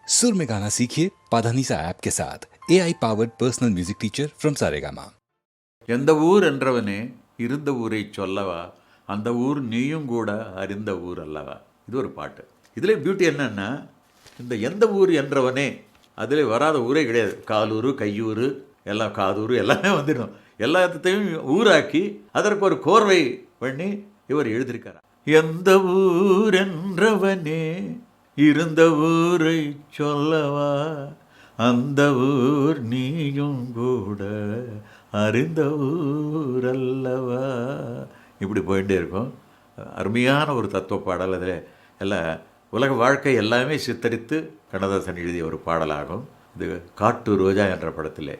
सुर में गाना सीखिए पाधानीसा ऐप के साथ AI powered personal music teacher from Saregama. எந்த ஊர் என்றவனே இருந்த ஊரை சொல்லவா, அந்த ஊர் நீயும் கூட அறிந்த ஊர் அல்லவா. இது ஒரு பாட்டு. இதில் பியூட்டி என்னன்னா, இந்த எந்த ஊர் என்றவனே அதில் வராத ஊரே கிடையாது. காலூர், கையூர், எல்லாம் காதூர் எல்லாமே வந்துடும். எல்லாத்தையும் ஊராக்கி அதற்கு ஒரு கோர்வை பண்ணி இவர் எழுதியிருக்கார். எந்த ஊர் என்றவனே இருந்த ஊரை சொல்லவா, அந்த ஊர் நீயும் கூட அறிந்த ஊர் அல்லவா. இப்படி போயிட்டே இருக்கும். அருமையான ஒரு தத்துவ பாடல். அதில் எல்லாம் உலக வாழ்க்கை எல்லாமே சித்தரித்து கண்ணதாசன் எழுதிய ஒரு பாடலாகும். இது காட்டு ரோஜா என்ற படத்திலே.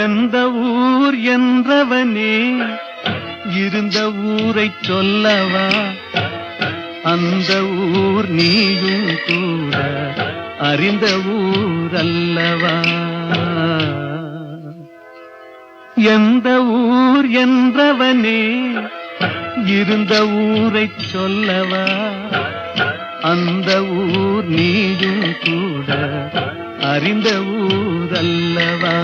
எந்த ஊர் என்றவனே இருந்த ஊரை சொல்லவா, அந்த ஊர் நீயும் கூட அறிந்த ஊர் அல்லவா. எந்த ஊர் என்றவனே இருந்த ஊரை சொல்லவா, அந்த ஊர் நீயும் கூட அறிந்த ஊர் அல்லவா.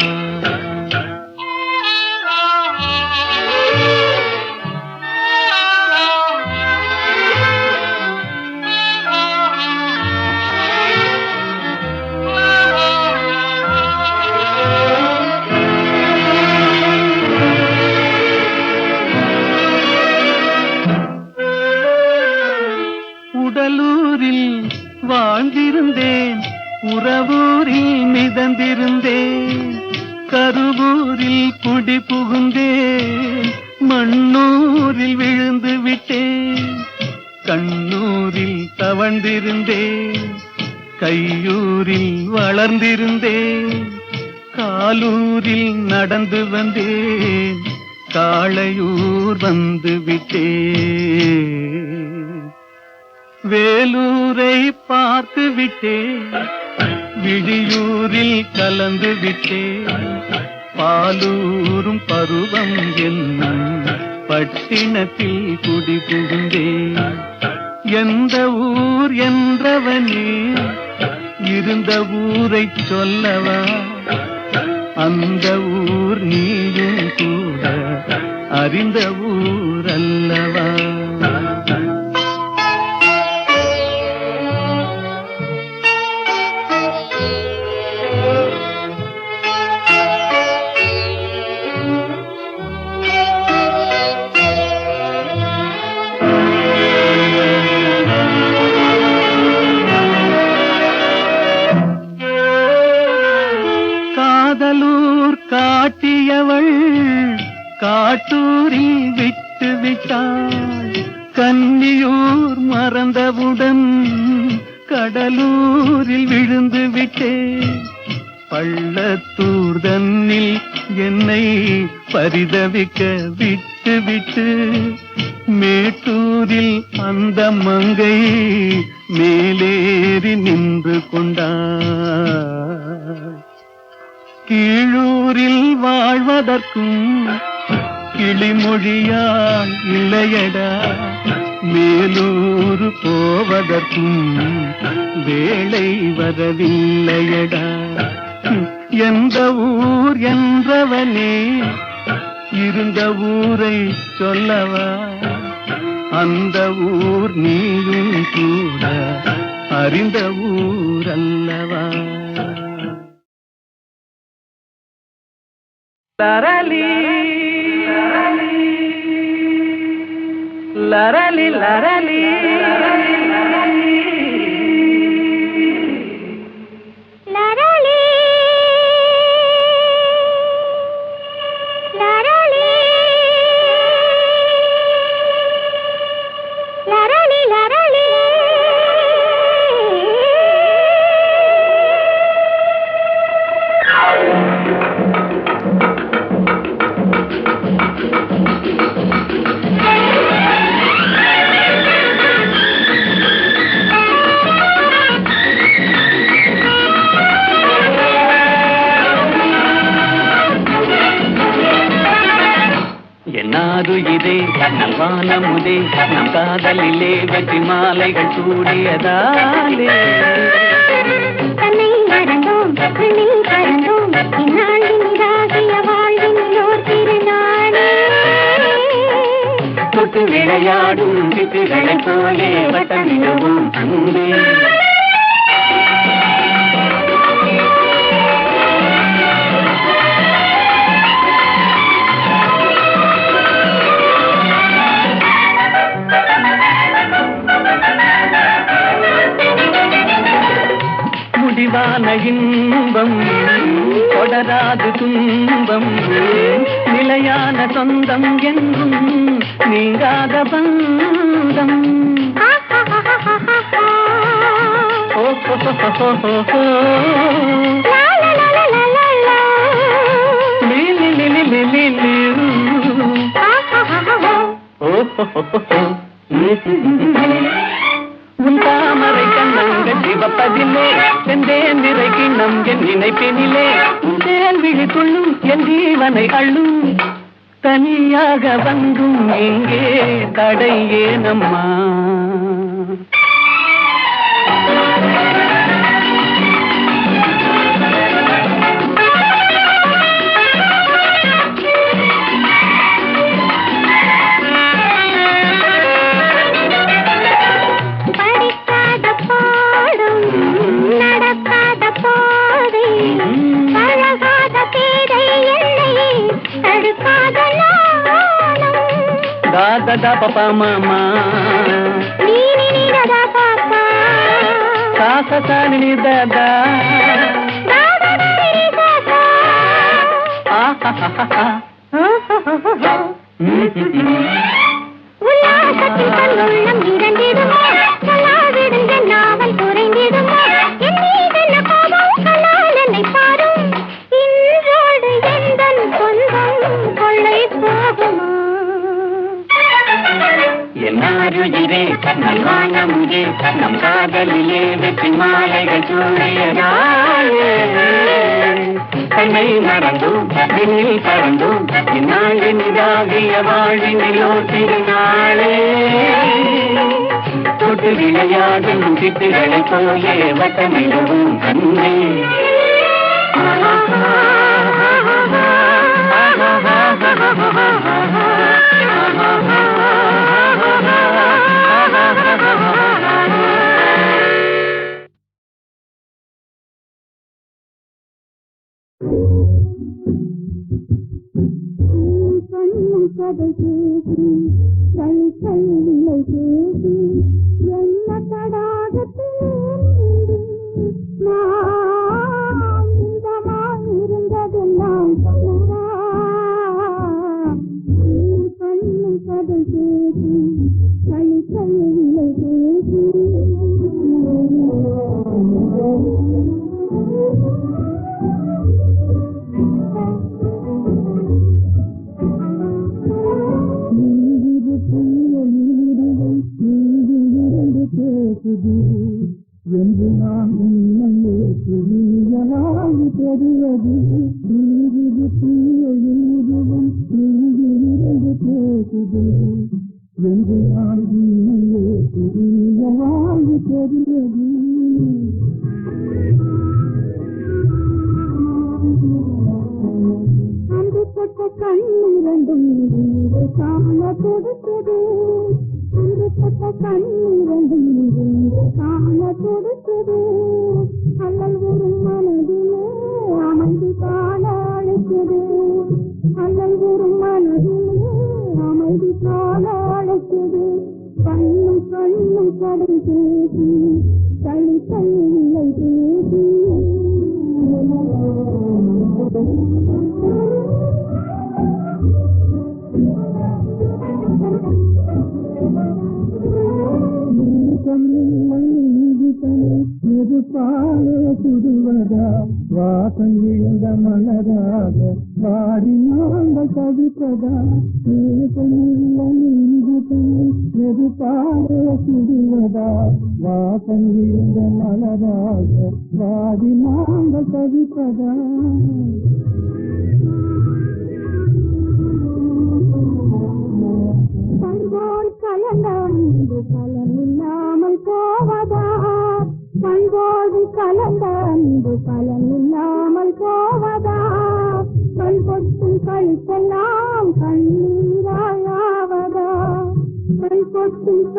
உடலூரில் வாழ்ந்திருந்தேன், உறவூரில் மிதந்திருந்தேன், கருவூரில் குடி புகுந்தேன், மண்ணூரில் விழுந்து விட்டேன், கண்ணூரில் தவழ்ந்திருந்தேன், கையூரில் வளர்ந்திருந்தேன், காலூரில் நடந்து வந்தேன், காளையூர் வந்து விட்டேன், வேலூரை பார்த்து விட்டேன், விழியூரில் கலந்து விட்டேன், பாலூரும் பருவம் என்னும் பட்டினத்தில் குடி புகுந்தேன். எந்த ஊர் என்றவனே இருந்த ஊரை சொல்லவா, அந்த ஊர் நீயும் கூட அறிந்த ஊர் அல்லவா. காதலூர் காட்டியவள் காட்டூரில் விட்டு விட்டாள், கன்னியூர் மறந்தவுடன் கடலூரில் விழுந்து விட்டேன், பள்ளத்தூர் தன்னில் என்னை பரிதவிக்க விட்டு விட்டு, மேட்டூரில் அந்த மங்கை மேலேறி நின்று கொண்டாள், கீழூரில் வாழ்வதற்கும் கிளிமொழியால் இல்லையடா, மேலூர் போவதற்கும் வேளை வரவில்லையடா. எந்த ஊர் என்றவனே இருந்த ஊரை சொல்லவா, அந்த ஊர் நீயும் கூட அறிந்த ஊர் அல்லவா. லரலி லரலி லரலி என்னாது இதே நல்வானமுதே, நம் காதலிலே வெற்றி மாலைகள் சூடியதாலே தன்னை விளையாடும் சிட்டுகளைப் போலே வட்டமிடுவோம் அன்பே. முடிவான இன்பம் தொடராது துன்பம் நிலையான சொந்தம் என்றும் நீங்காத பந்தம். உன் தாமரை கண்ணங்கள் சிவப்பதிலே செந்தேன் நிறை கிண்ணம் என் நினைப்பினிலே உன் தேன் விழித்துள்ளும் என் ஜீவனை அள்ளும். தனியாக வந்தும் எங்கே தடை ஏனம்மா? Da papa mama ni ni ni da papa sa sa sa ni da da da da ni da da ah ha ha ha உல்லாசத்தில் கண்ணுள்ளம் இரண்டிடுமோ சொல்லாவிடுங்க நாவல் குறைந்திடுமோ என் மீதென்ன கோபம் கண்ணால் என்னை பாரும் இன்றோடு எந்தன் சொந்தம் கொள்ளை போகுமா? என்னாருயிரே கண்ணல் வானமுதே நம் காதலிலே வெற்றி மாலைகள் சூழியதாலே கண்ணை மறந்தும் விண்ணில் பறந்தும் இந்நாளினிதாகிய வாழினிலோ திருநாளே தொட்டு விளையாடும் சிட்டுகளைப் போலே வட்டமிடுவோம் கண்ணே.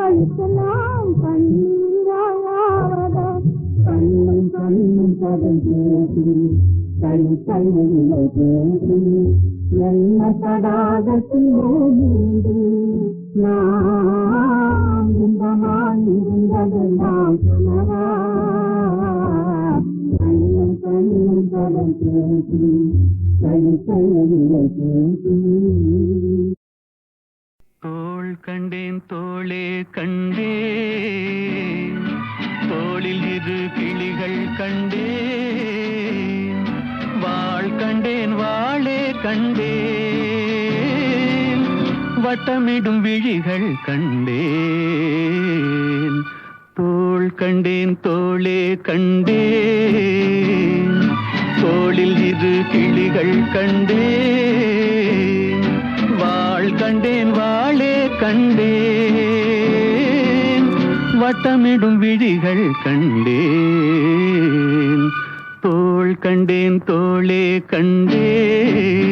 கழுத்தெல்லாம் கண்ணீராயாவதா கண்ணும் கண்ணும் பதஞ்சேது கை கையில்லை பேது என்ன தடாகத்தில் ஓடு நாம் இந்த நாள் இருந்ததெல்லாம் சொல்லவா கண்ணும் கண்ணும் பதஞ்சேது கை கையில்லை பேது தோள் கண்டேன் தோளே கண்டேன் தோளில் இரு கிளிகள் கண்டேன் வாள் கண்டேன் வாளே கண்டேன் வட்டமிடும் விழிகள் கண்டேன் தோள் கண்டேன் தோளே கண்டேன் தோளில் இரு கிளிகள் கண்டேன் வாள் கண்டேன் வாளே கண்டேன் வட்டமிடும் விழிகள் கண்டேன் தோள் கண்டேன் தோளே கண்டேன்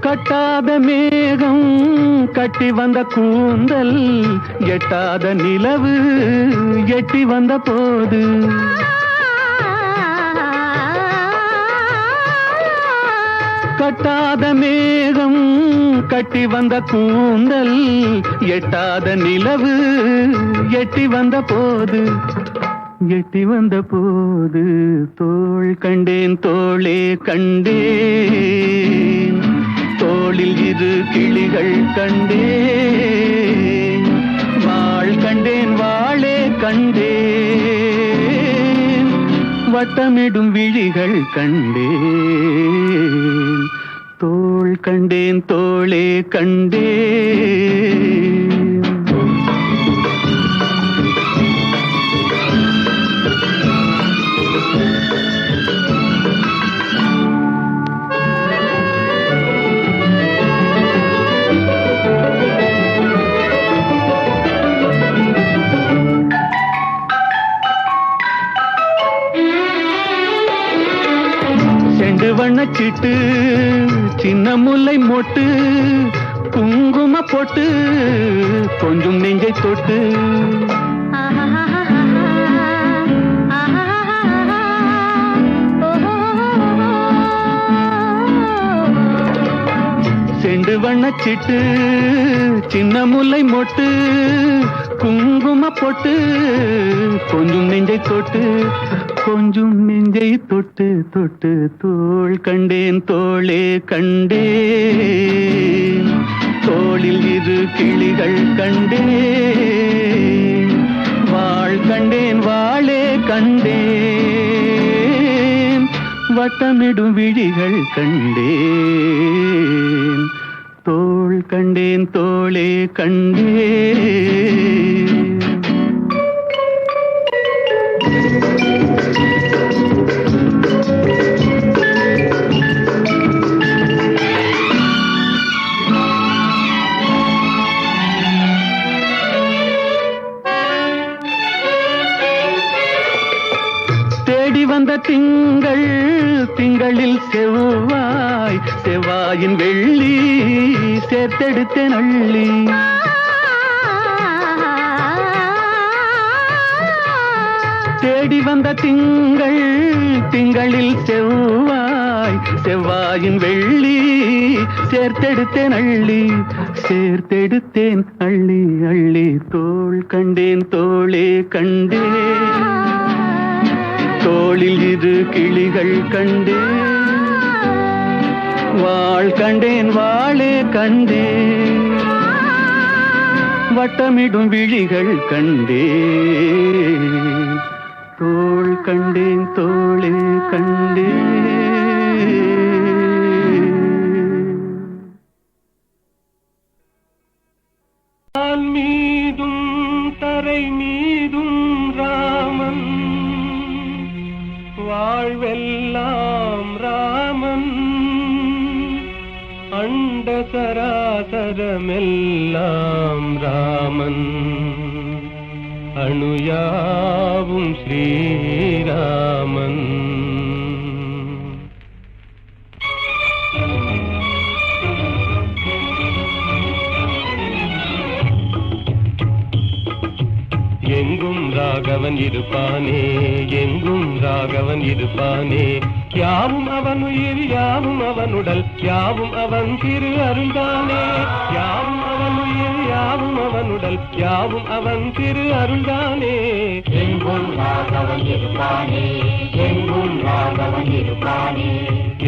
கட்டாத மேகம் கட்டி வந்த கூந்தல் எட்டாத நிலவு எட்டி வந்த போது கட்டாத மேகம் கட்டி வந்த கூந்தல் எட்டாத நிலவு எட்டி வந்த போது தோள் கண்டேன் தோளே கண்டேன் தோளில் இரு கிளிகள் கண்டேன் வாள் கண்டேன் வாளே கண்டேன் வட்டமிடும் விழிகள் கண்டேன் தோள் கண்டேன் தோளே கண்டேன் வண்ணச்சிட்டு சின்ன முல்லை மொட்டு குங்கும போட்டு கொஞ்சம் நெஞ்சை தொட்டு செண்டு வண்ணச்சிட்டு சின்ன முல்லை மொட்டு குங்கும போட்டு கொஞ்சம் நெஞ்சை தொட்டு கொஞ்சம் நெஞ்சை தொட்டு தொட்டு தோள் கண்டேன் தோளே கண்டேன் தோளில் இரு கிளிகள் கண்டேன் வாள் கண்டேன் வாளே கண்டேன் வட்டமிடும் விழிகள் கண்டேன் தோள் கண்டேன் தோளே கண்டேன் வந்த திங்கள் திங்களில் செவ்வாய் செவ்வாயின் வெள்ளி சேர்த்தெடுத்தேன் அள்ளி தேடி வந்த திங்கள் திங்களில் செவ்வாய் செவ்வாயின் வெள்ளி சேர்த்தெடுத்தேன் அள்ளி அள்ளி தோள் கண்டேன் தோளே கண்டேன் தோளில் இரு கிளிகள் கண்டேன் வாள் கண்டேன் வாளே கண்டேன் வட்டமிடும் விழிகள் கண்டேன் தோள் கண்டேன் தோளே கண்டேன் மீதும் தரை மீதும் ராமன் வாழ்வெல்லாம் ராமன் அண்ட சராசரமெல்லாம் ராமன் அணுயாவும் ஸ்ரீராமன். எங்கும் ராகவன் இருப்பானே, எங்கும் ராகவன் இருப்பானே, யாவும் அவன் உயிர் யாவும் அவனுடல் யாவும் அவன் திரு அருள்தானே, யாவும் அவன் உயிர் யாவும் அவனுடல் யாவும் அவன் திரு அருள்தானே. எங்கும் ராகவன் இருப்பானே, எங்கும் ராகவன் இருப்பானே,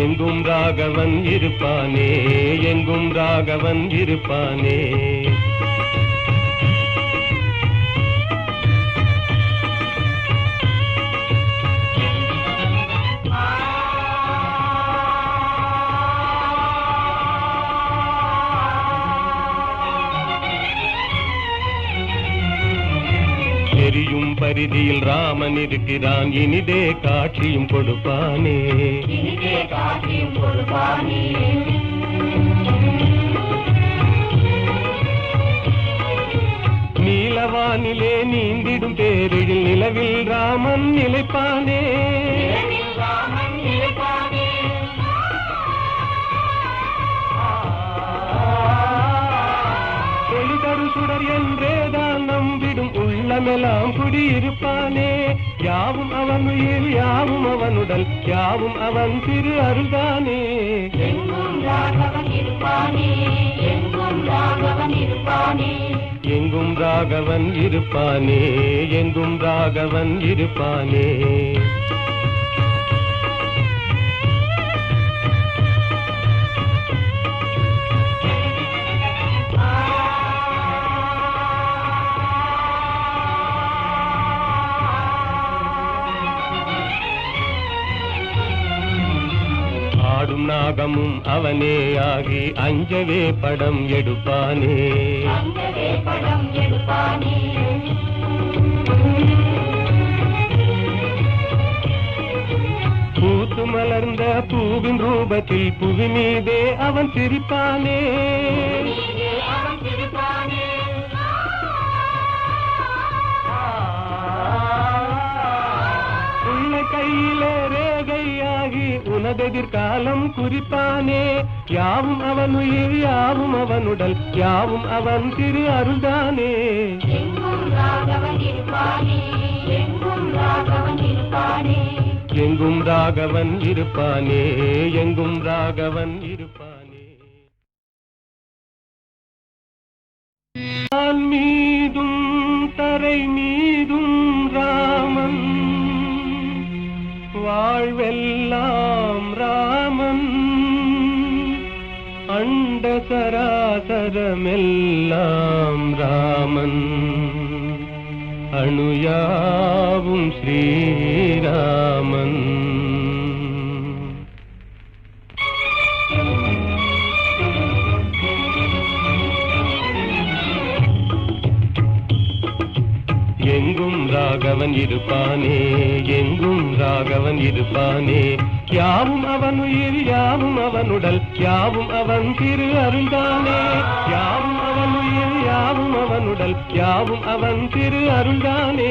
எங்கும் ராகவன் இருப்பானே, எங்கும் ராகவன் இருப்பானே. தெரியும் பரிதியில் ராமன் இருக்கிறான், இனிதே காட்சியும் கொடுப்பானே, இனிதே காட்சியும் கொடுப்பானே. நீலவானிலே நீந்திடும் பேரில் நிலவில் ராமன் நிலைப்பானே, ராமன் நிலைப்பானே. ஒளிதரு சுடர் என்றேதான் நம்பிடும் உள்ளமெல்லாம் குடியிருப்பானே, யாவும் அவன் உயிர் யாவும் அவனுடல் யாவும் அவன் திரு அருள்தானே. எங்கும் ராகவன் இருப்பானே, எங்கும் ராகவன் இருப்பானே, எங்கும் ராகவன் இருப்பானே, எங்கும் ராகவன் இருப்பானே. ஆடும் நாகமும் அவனே ஆகி அஞ்சவே படம் எடுப்பானே, அங்கவே படம் எடுப்பானே. பூத்து மலர்ந்த பூவின் ரூபத்தில் புவி மீதே அவன் சிரிப்பானே, நீயே அவன் சிரிப்பானே. உள்ள கையிலே ரேகையாகி உனதெதிர்காலம் குறிப்பானே, யாவும் அவன் உயிர் யாவும் அவனுடல் யாவும் அவன் திரு அருள்தானே. எங்கும் ராகவன் இருப்பானே, எங்கும் ராகவன் இருப்பானே, எங்கும் ராகவன் இருப்பானே, எங்கும் ராகவன் இருப்பானே. வான் மீதும் தரை மீதும் ராமன், வாழ்வெல்லாம் ராமன், அண்ட சராசரமெல்லாம் ராமன், அணுயாவும் ஸ்ரீராமன். எங்கும் ராகவன் இருப்பானே, எங்கும் ராகவன் இருப்பானே, யாவும் அவன் உயிர் யாவும் அவனுடல் யாவும் அவன் திரு அருள்தானே, யாவும் அவன் உயிர் யாவும் அவனுடல் யாவும் அவன் திரு அருள்தானே.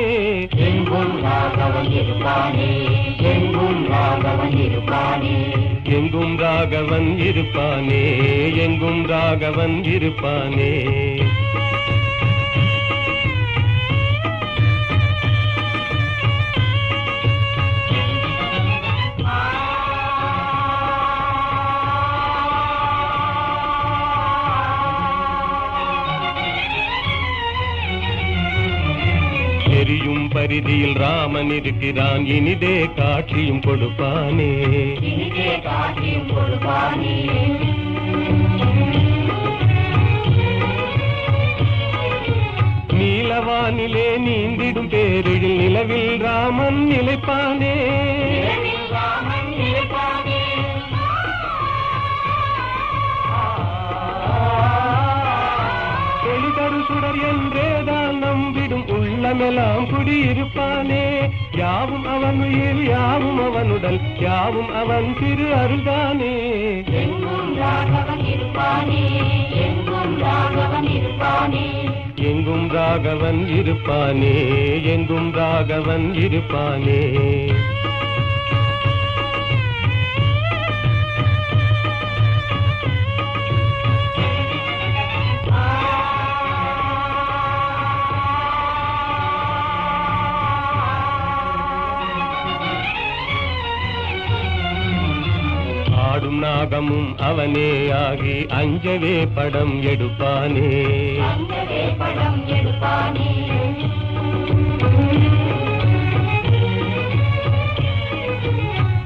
எங்கும் ராகவன் இருப்பானே, எங்கும் ராகவன் இருப்பானே, எங்கும் ராகவன் இருப்பானே, எங்கும் ராகவன் இருப்பானே. தெரியும் பரிதியில் ராமன் இருக்கிறான், இனிதே காட்சியும் கொடுப்பானே, இனிதே காட்சியும் கொடுப்பானே. நீலவானிலே நீந்திடும் பேரில் நிலவில் ராமன் நிலைப்பானே, ராமன் நிலைப்பானே. ஒளிதரு சுடர் என்றேதான் நம்பிடும் உள்ள உள்ளமெல்லாம் குடியிருப்பானே. யாவும் அவன் உயிர் யாவும் அவன் உடல் யாவும் அவன் திரு அருள்தானே. எங்கும் ராகவன் இருப்பானே, எங்கும் ராகவன் இருப்பானே. எங்கும் ராகவன் இருப்பானே, எங்கும் ராகவன் இருப்பானே. ஆடும் நாகமும் அவனே ஆகி அஞ்சவே படம் எடுப்பானே. அங்கவே படம் எடுப்பானே.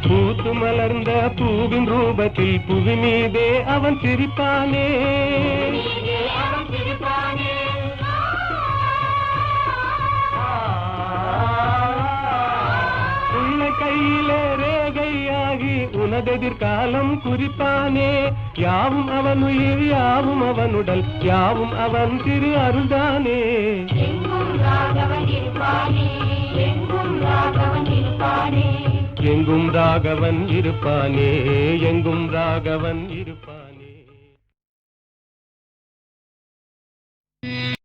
பூத்து மலர்ந்த பூவின் ரூபத்தில் புவி மீதே அவன் சிரிப்பானே. நீதே அவன் சிரிப்பானே. உள்ள கையிலே ரேகையாகி உனதெதிர்காலம் குறிப்பானே. யாவும் அவன் உயிர் யாவும் அவன் உடல் யாவும் அவன் திரு அருள்தானே. எங்கும் ராகவன் இருப்பானே, எங்கும் ராகவன் இருப்பானே. எங்கும் ராகவன் இருப்பானே, எங்கும் ராகவன் இருப்பானே.